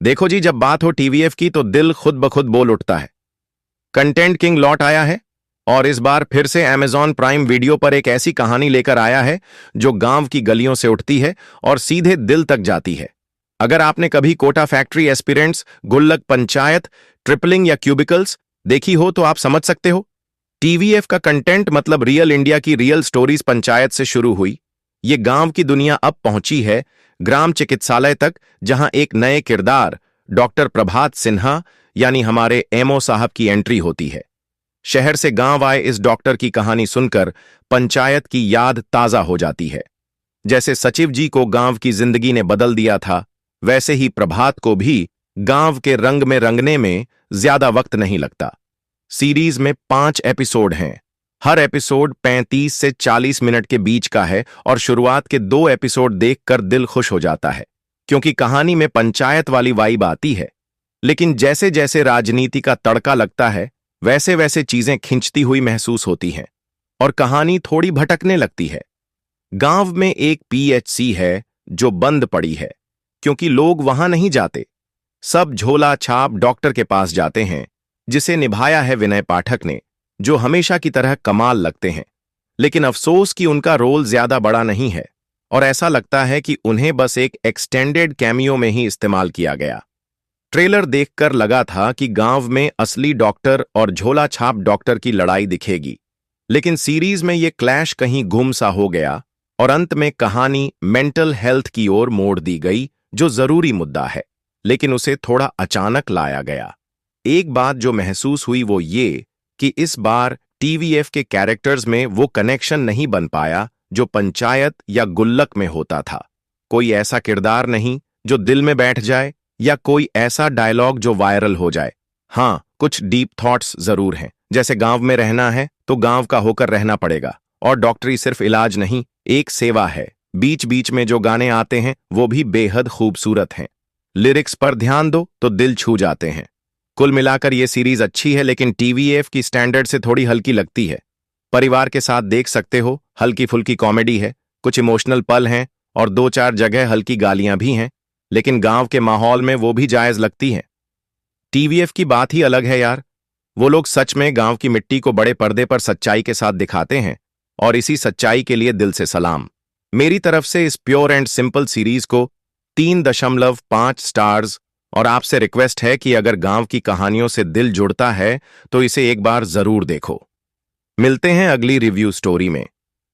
देखो जी, जब बात हो टीवीएफ की तो दिल खुद ब खुद बोल उठता है। कंटेंट किंग लौट आया है और इस बार फिर से अमेजॉन प्राइम वीडियो पर एक ऐसी कहानी लेकर आया है जो गांव की गलियों से उठती है और सीधे दिल तक जाती है। अगर आपने कभी कोटा फैक्ट्री एस्पिरेंट्स, गुल्लक पंचायत, ट्रिपलिंग या क्यूबिकल्स देखी हो तो आप समझ सकते हो। टीवीएफ का कंटेंट मतलब रियल इंडिया की रियल स्टोरीज पंचायत से शुरू हुई। ये गांव की दुनिया अब पहुंची है ग्राम चिकित्सालय तक, जहां एक नए किरदार डॉक्टर प्रभात सिन्हा यानी हमारे एमओ साहब की एंट्री होती है। शहर से गांव आए इस डॉक्टर की कहानी सुनकर पंचायत की याद ताजा हो जाती है। जैसे सचिव जी को गांव की जिंदगी ने बदल दिया था, वैसे ही प्रभात को भी गांव के रंग में रंगने में ज्यादा वक्त नहीं लगता। सीरीज में 5 एपिसोड हैं। हर एपिसोड 35 से 40 मिनट के बीच का है और शुरुआत के 2 एपिसोड देखकर दिल खुश हो जाता है, क्योंकि कहानी में पंचायत वाली वाइब आती है। लेकिन जैसे जैसे राजनीति का तड़का लगता है, वैसे वैसे चीजें खिंचती हुई महसूस होती हैं और कहानी थोड़ी भटकने लगती है। गांव में एक पीएचसी है जो बंद पड़ी है, क्योंकि लोग वहां नहीं जाते। सब झोला छाप डॉक्टर के पास जाते हैं, जिसे निभाया है विनय पाठक ने, जो हमेशा की तरह कमाल लगते हैं। लेकिन अफसोस कि उनका रोल ज्यादा बड़ा नहीं है और ऐसा लगता है कि उन्हें बस एक एक्सटेंडेड कैमियो में ही इस्तेमाल किया गया। ट्रेलर देखकर लगा था कि गांव में असली डॉक्टर और झोला छाप डॉक्टर की लड़ाई दिखेगी, लेकिन सीरीज में ये क्लैश कहीं गुम सा हो गया और अंत में कहानी मेंटल हेल्थ की ओर मोड़ दी गई, जो जरूरी मुद्दा है, लेकिन उसे थोड़ा अचानक लाया गया। एक बात जो महसूस हुई वो ये कि इस बार टीवीएफ के कैरेक्टर्स में वो कनेक्शन नहीं बन पाया जो पंचायत या गुल्लक में होता था। कोई ऐसा किरदार नहीं जो दिल में बैठ जाए या कोई ऐसा डायलॉग जो वायरल हो जाए। हाँ, कुछ डीप थॉट्स जरूर हैं, जैसे गांव में रहना है तो गांव का होकर रहना पड़ेगा और डॉक्टरी सिर्फ इलाज नहीं, एक सेवा है। बीच बीच में जो गाने आते हैं वो भी बेहद खूबसूरत हैं। लिरिक्स पर ध्यान दो तो दिल छू जाते हैं। कुल मिलाकर ये सीरीज अच्छी है, लेकिन टीवीएफ की स्टैंडर्ड से थोड़ी हल्की लगती है। परिवार के साथ देख सकते हो, हल्की फुल्की कॉमेडी है, कुछ इमोशनल पल हैं और 2-4 जगह हल्की गालियां भी हैं, लेकिन गांव के माहौल में वो भी जायज लगती हैं। टीवीएफ की बात ही अलग है यार। वो लोग सच में गांव की मिट्टी को बड़े पर्दे पर सच्चाई के साथ दिखाते हैं और इसी सच्चाई के लिए दिल से सलाम। मेरी तरफ से इस प्योर एंड सिंपल सीरीज को 3.5 स्टार्स, और आपसे रिक्वेस्ट है कि अगर गांव की कहानियों से दिल जुड़ता है तो इसे एक बार जरूर देखो। मिलते हैं अगली रिव्यू स्टोरी में।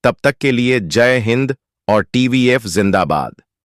तब तक के लिए जय हिंद और टीवीएफ जिंदाबाद।